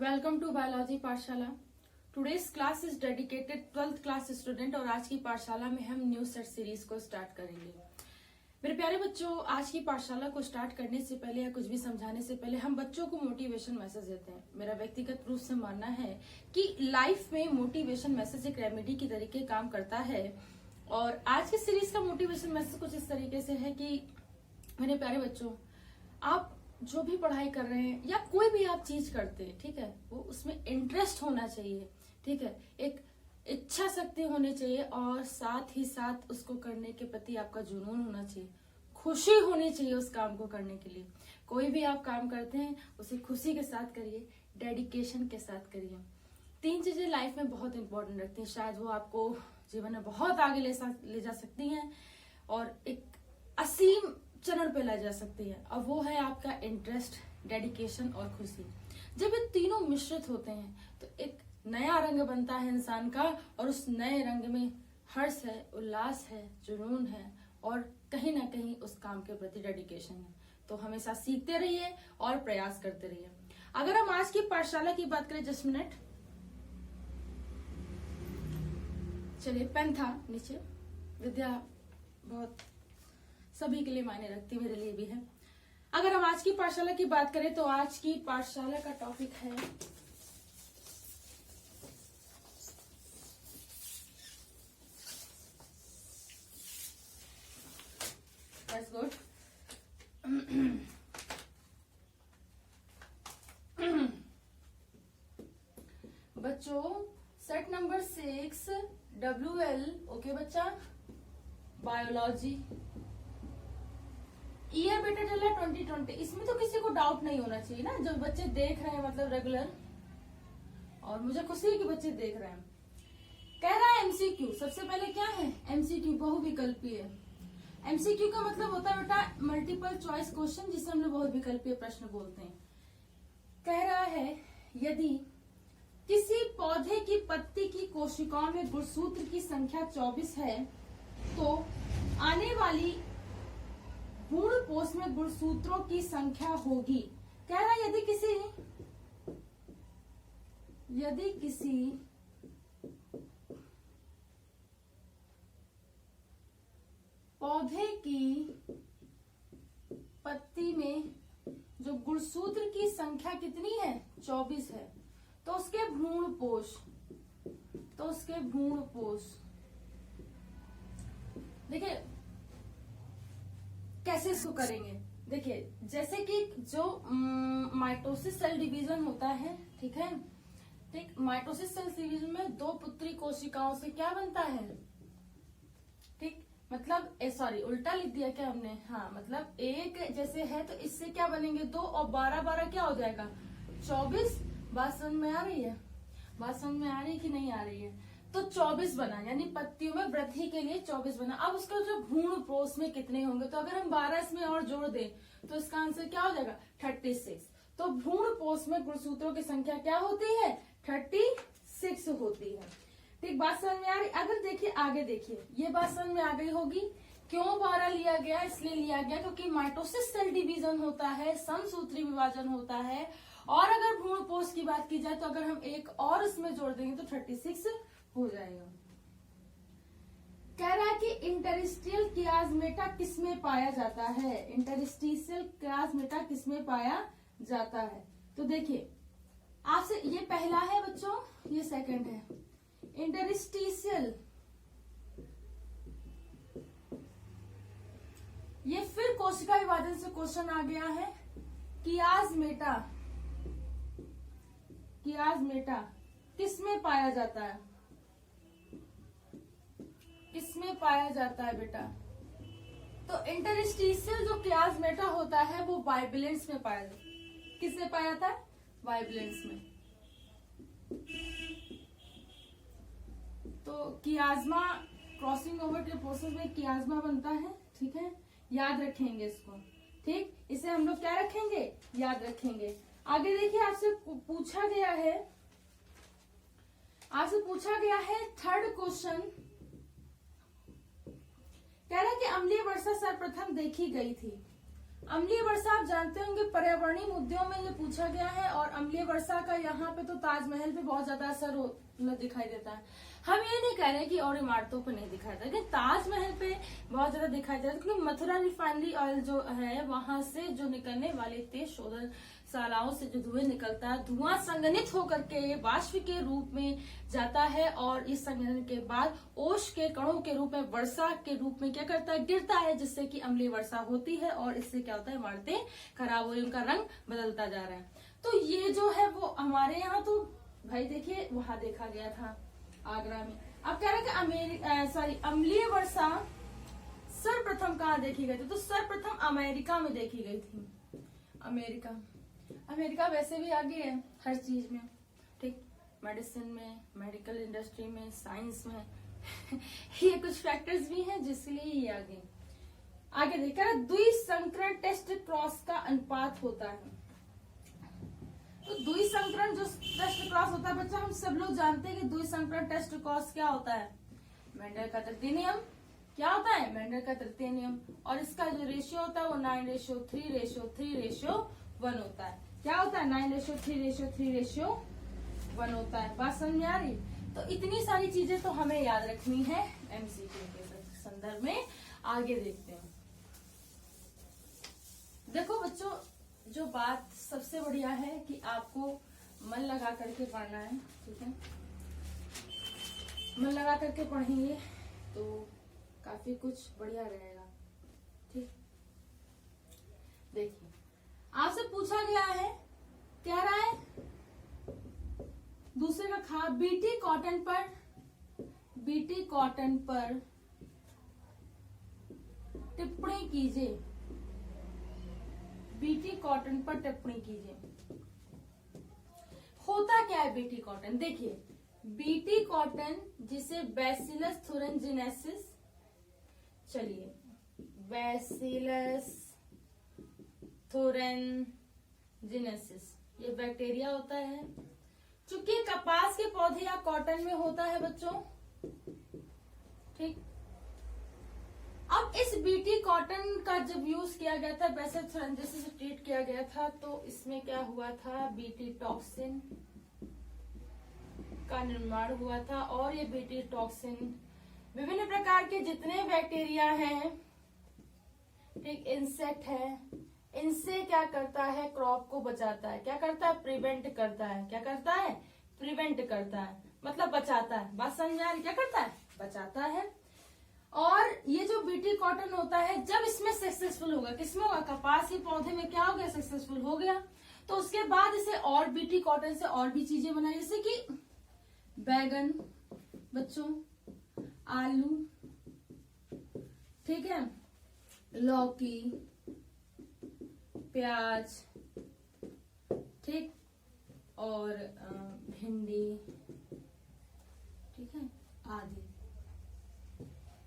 Welcome to biology पाठशाला। Today's class is dedicated 12th class student और आज की पाठशाला में हम न्यू सेट सीरीज को स्टार्ट करेंगे। मेरे प्यारे बच्चों, आज की पाठशाला को स्टार्ट करने से पहले या कुछ भी समझाने से पहले हम बच्चों को मोटिवेशन मैसेज देते हैं। मेरा व्यक्तिगत रूप से मानना है कि लाइफ में मोटिवेशन मैसेज एक रेमेडी की तरीके काम करता है। और आज की सीरीज का मोटिवेशन मैसेज कुछ इस तरीके से है कि मेरे प्यारे बच्चों, आप जो भी पढ़ाई कर रहे हैं या कोई भी आप चीज करते हैं, ठीक है, वो उसमें इंटरेस्ट होना चाहिए, ठीक है, एक इच्छा शक्ति होनी चाहिए और साथ ही साथ उसको करने के प्रति आपका जुनून होना चाहिए, खुशी होनी चाहिए उस काम को करने के लिए। कोई भी आप काम करते हैं उसे खुशी के साथ करिए, डेडिकेशन के साथ करिए। 3 चीजें लाइफ में बहुत इंपॉर्टेंट रखती हैं, शायद वो आपको जीवन में बहुत आगे ले जा सकती हैं और एक असीम चरण पे ला जा सकती है। और वो है आपका इंटरेस्ट, डेडिकेशन और खुशी। जब ये तीनों मिश्रित होते हैं तो एक नया रंग बनता है इंसान का और उस नए रंग में हर्ष है, उल्लास है, जुनून है और कहीं ना कहीं उस काम के प्रति डेडिकेशन है। तो हमेशा सीखते रहिए और प्रयास करते रहिए। अगर हम आज की पाठशाला की बात करें, जस्ट मिनट, चलिए, पेन था नीचे। विद्या बहुत सभी के लिए मायने रखती है, मेरे लिए भी है। अगर हम आज की पाठशाला की बात करें तो आज की पाठशाला का टॉपिक है That's good. बच्चों, सेट नंबर 6 WL, ओके बच्चा, बायोलॉजी। ईयर बेटा चला 2020। इसमें तो किसी को डाउट नहीं होना चाहिए ना, जो बच्चे देख रहे हैं मतलब रेगुलर, और मुझे खुशी है कि बच्चे देख रहे हैं। कह रहा है MCQ। सबसे पहले क्या है MCQ? बहुविकल्पीय। MCQ का मतलब होता है बेटा मल्टीपल चॉइस क्वेश्चन, जिसे हम लोग बहुविकल्पीय प्रश्न बोलते हैं। कह रहा है यदि किसी पौधे की पत्ती की कोशिकाओं में गुणसूत्र की संख्या 24 है तो आने वाली भ्रूणपोष में गुणसूत्रों की संख्या होगी। कह रहा है यदि किसी पौधे की पत्ती में जो गुणसूत्र की संख्या कितनी है 24 है तो उसके भ्रूणपोष देखिए कैसे इसको करेंगे। देखिए, जैसे कि जो माइटोसिस सेल डिवीजन होता है, ठीक है, ठीक, माइटोसिस सेल डिवीजन में 2 पुत्री कोशिकाओं से क्या बनता है, ठीक, मतलब सॉरी उल्टा लिख दिया क्या हमने, हाँ, मतलब एक जैसे है तो इससे क्या बनेंगे 2 और 12 क्या हो जाएगा 24। बात समझ में आ रही है? बात समझ में आ रही है कि नहीं आ रही है? तो 24 बना, यानी पत्तियों में वृद्धि के लिए 24 बना। अब उसका जो भ्रूणपोष में कितने होंगे, तो अगर हम 12 इसमें और जोड़ दें तो इसका आंसर क्या हो जाएगा 36। तो भ्रूणपोष में गुणसूत्रों की संख्या क्या होती है 36 होती है। ठीक, बात समझ में आ रही? अगर देखिए आगे देखिए, ये बात समझ में आ गई होगी। क्यों 12 लिया गया? इसलिए लिया गया क्योंकि माइटोसिस सेल डिवीजन होता है, समसूत्री विभाजन होता है, और अगर भ्रूणपोष की बात की जाए तो अगर हम एक और इसमें जोड़ देंगे तो 36 हो जाएगा। कह रहा है कि इंटरस्टिशियल कियास्मेटा किसमें पाया जाता है? इंटरस्टिशियल कियास्मेटा किसमें पाया जाता है? तो देखिए, आपसे ये पहला है बच्चों, ये सेकंड है। इंटरस्टिशियल, ये फिर कोशिका विभाजन से क्वेश्चन आ गया है। कियास्मेटा किसमें पाया जाता है? किसमें पाया जाता है बेटा? तो इंटरस्टिशियल जो कियास्मेटा होता है वो बाइबिलेंट्स में पाया जाता है। किसमें पाया जाता है? बाइबिलेंट्स में। तो कियाज्मा क्रॉसिंग ओवर के प्रोसेस में कियाज्मा बनता है, ठीक है, याद रखेंगे इसको, ठीक, इसे हम लोग क्या रखेंगे? याद रखेंगे। आगे देखिए, आपसे पूछा गया है थर्ड क्वेश्चन। कह रहा है कि अम्लीय वर्षा सर्वप्रथम देखी गई थी। अम्लीय वर्षा आप जानते होंगे पर्यावरणीय मुद्दों में ये पूछा गया है, और अम्लीय वर्षा का यहाँ पे तो ताजमहल पे बहुत ज्यादा असर दिखाई देता है। हम ये नहीं कह रहे कि और इमारतों पे नहीं दिखाई देता, लेकिन ताजमहल पे बहुत ज्यादा दिखाई देता है, क्योंकि मथुरा रिफाइनरी ऑयल जो है वहां से जो निकलने वाले तेज शोधनशालाओं से जो धुएं निकलता है, धुआं संघनित होकर के वाष्प के रूप में जाता है, और इस संघनन के बाद ओश के कणों के रूप में वर्षा के रूप में क्या करता है, गिरता है, जिससे कि अम्लीय वर्षा होती है, और इससे क्या होता है, इमारतें खराब हो रही, उनका रंग बदलता जा रहा है। तो ये जो है वो हमारे यहाँ तो भाई देखिए वहां देखा गया था आगरा में। अब कह रहे कि अम्लीय वर्षा सर्वप्रथम कहाँ देखी गई थी, तो सर्वप्रथम अमेरिका में देखी गई थी। अमेरिका वैसे भी आगे है हर चीज में, ठीक, मेडिसिन में, मेडिकल इंडस्ट्री में, साइंस में ये कुछ फैक्टर्स भी हैं जिसलिए ये आगे देखा। द्विसंकरण टेस्ट क्रॉस का अनुपात होता है। तो द्विसंकरण जो टेस्ट क्रॉस होता है बच्चा, हम सब लोग जानते हैं कि द्विसंकरण टेस्ट क्रॉस क्या होता है, मेंडल का तृतीय नियम। क्या होता है, मेंडल का तृतीय नियम, और इसका जो रेशियो होता है वो 9:3:3:1 होता है। क्या होता है, 9:3:3:1 होता है। बात समझ में आ रही? तो इतनी सारी चीजें तो हमें याद रखनी है एमसीक्यू के संदर्भ में। आगे देखते हैं। देखो बच्चों, जो बात सबसे बढ़िया है कि आपको मन लगा करके पढ़ना है, ठीक है, मन लगा करके पढ़ेंगे तो काफी कुछ बढ़िया रहेगा, ठीक। देखिए, आपसे पूछा गया है, कह रहा है दूसरे का खा बीटी कॉटन पर टिप्पणी कीजिए। बीटी कॉटन पर टिप्पणी कीजिए। होता क्या है बीटी कॉटन? देखिए, बीटी कॉटन जिसे बैसिलस थुरिनजिनेसिस, चलिए बैसिलस थुरिनजिनेसिस ये बैक्टीरिया होता है, चूंकि कपास के पौधे या कॉटन में होता है बच्चों, ठीक। अब इस बीटी कॉटन का जब यूज किया गया था, बैसिलस थुरिनजिनेसिस से ट्रीट किया गया था, तो इसमें क्या हुआ था, बीटी टॉक्सिन का निर्माण हुआ था, और ये बीटी टॉक्सिन विभिन्न प्रकार के जितने बैक्टीरिया हैं, ठीक, इंसेक्ट है, इनसे क्या करता है, क्रॉप को बचाता है। क्या करता है, प्रिवेंट करता है। क्या करता है, प्रिवेंट करता है, मतलब बचाता है। बात समझ में आ रही? क्या करता है, बचाता है। और ये जो बीटी कॉटन होता है, जब इसमें सक्सेसफुल होगा, किसमें होगा, कपास के पौधे में क्या हो गया, सक्सेसफुल हो गया, तो उसके बाद इसे और बीटी कॉटन से और भी चीजें बनाई, जैसे कि बैगन बच्चों, आलू, ठीक है, लौकी, प्याज, ठीक, और भिंडी, ठीक है, आदि।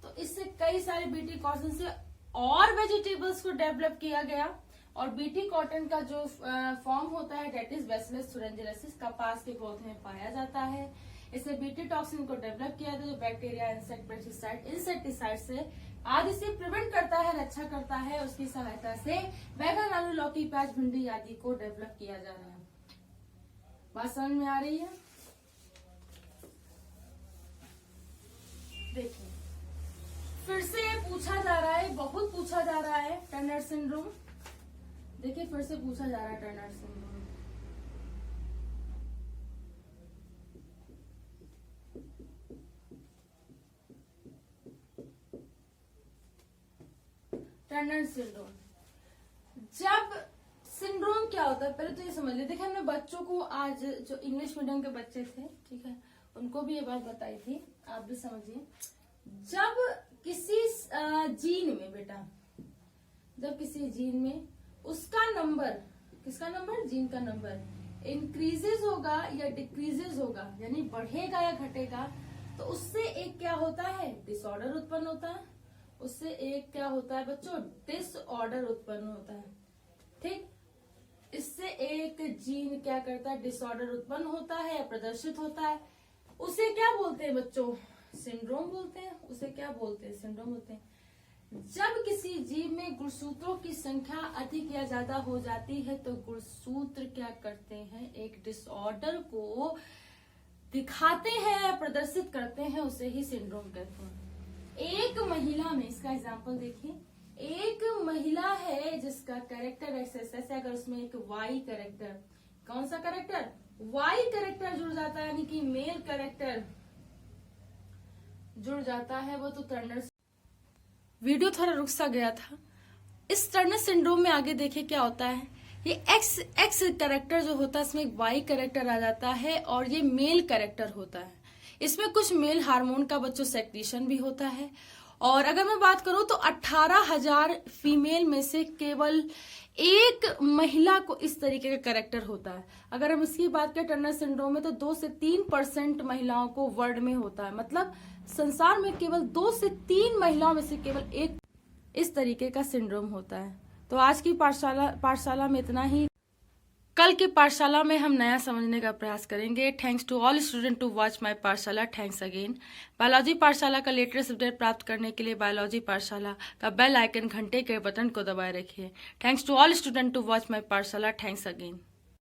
तो इससे कई सारे बीटी कॉटन से और वेजिटेबल्स को डेवलप किया गया, और बीटी कॉटन का जो फॉर्म होता है डेट इज बैसिलस थुरिनजिनेसिस, कपास के पौधे में पाया जाता है। इससे बीटी टॉक्सिन को डेवलप किया था, जो बैक्टीरिया, इंसेक्टिसाइड से आदि से प्रिवेंट करता है, रक्षा करता है। उसकी सहायता से बैगन, आलू, लौकी, प्याज, भिंडी आदि को डेवलप किया जा रहा है। बात समझ में आ रही है? देखिए, फिर से पूछा जा रहा है, बहुत पूछा जा रहा है, टर्नर सिंड्रोम। देखिए, फिर से पूछा जा रहा है टर्नर सिंड्रोम। टर्नर सिंड्रोम, जब सिंड्रोम क्या होता है पहले तो ये समझ लेते। देखिए, हमने बच्चों को आज जो इंग्लिश मीडियम के बच्चे थे, ठीक है, उनको भी ये बात बताई थी, आप भी समझिए। जब किसी जीन में बेटा, जब किसी जीन में उसका नंबर, किसका नंबर, जीन का नंबर इंक्रीजेज होगा या डिक्रीजेज होगा, यानी बढ़ेगा या घटेगा, तो उससे एक क्या होता है, डिसऑर्डर उत्पन्न होता है। उससे एक क्या होता है बच्चों, डिसऑर्डर उत्पन्न होता है, ठीक। इससे एक जीन क्या करता है, डिसऑर्डर उत्पन्न होता है या प्रदर्शित होता है। उसे क्या बोलते हैं बच्चों, सिंड्रोम बोलते हैं। उसे क्या बोलते हैं, सिंड्रोम बोलते हैं। जब किसी जीव में गुणसूत्रों की संख्या अधिक या ज्यादा हो जाती है तो गुणसूत्र क्या करते हैं, एक डिसऑर्डर को दिखाते हैं, प्रदर्शित करते हैं, उसे ही सिंड्रोम कहते हैं। एक महिला में, इसका एग्जांपल देखिए, एक महिला है जिसका कैरेक्टर एक्सेस है, अगर उसमें एक वाई कैरेक्टर, कौन सा कैरेक्टर, वाई कैरेक्टर जुड़ जाता है, यानी कि मेल कैरेक्टर जुड़ जाता है, वो तो टर्नर। वीडियो थोड़ा रुक सा गया था। इस टर्नर सिंड्रोम में आगे देखिए क्या होता है, ये एक्स कैरेक्टर जो होता है इसमें एक वाई कैरेक्टर आ जाता है और ये मेल कैरेक्टर होता है। इसमें कुछ मेल हार्मोन का बच्चों सेक्रेशन भी होता है। और अगर मैं बात करूं तो 18,000 फीमेल में से केवल एक महिला को इस तरीके का कैरेक्टर होता है। अगर हम इसकी बात करें टर्नर सिंड्रोम में तो 2 से 3% महिलाओं को वर्ल्ड में होता है, मतलब संसार में केवल 2 से 3 महिलाओं में से केवल एक इस तरीके का सिंड्रोम होता है। तो आज की पाठशाला में इतना ही। कल की पाठशाला में हम नया समझने का प्रयास करेंगे। Thanks to all student to watch my Pathshala. Thanks again. Biology Pathshala का लेटेस्ट अपडेट प्राप्त करने के लिए बायोलॉजी पाठशाला का बेल आइकन घंटे के बटन को दबाए रखिए। Thanks to all student to watch my Pathshala. Thanks again.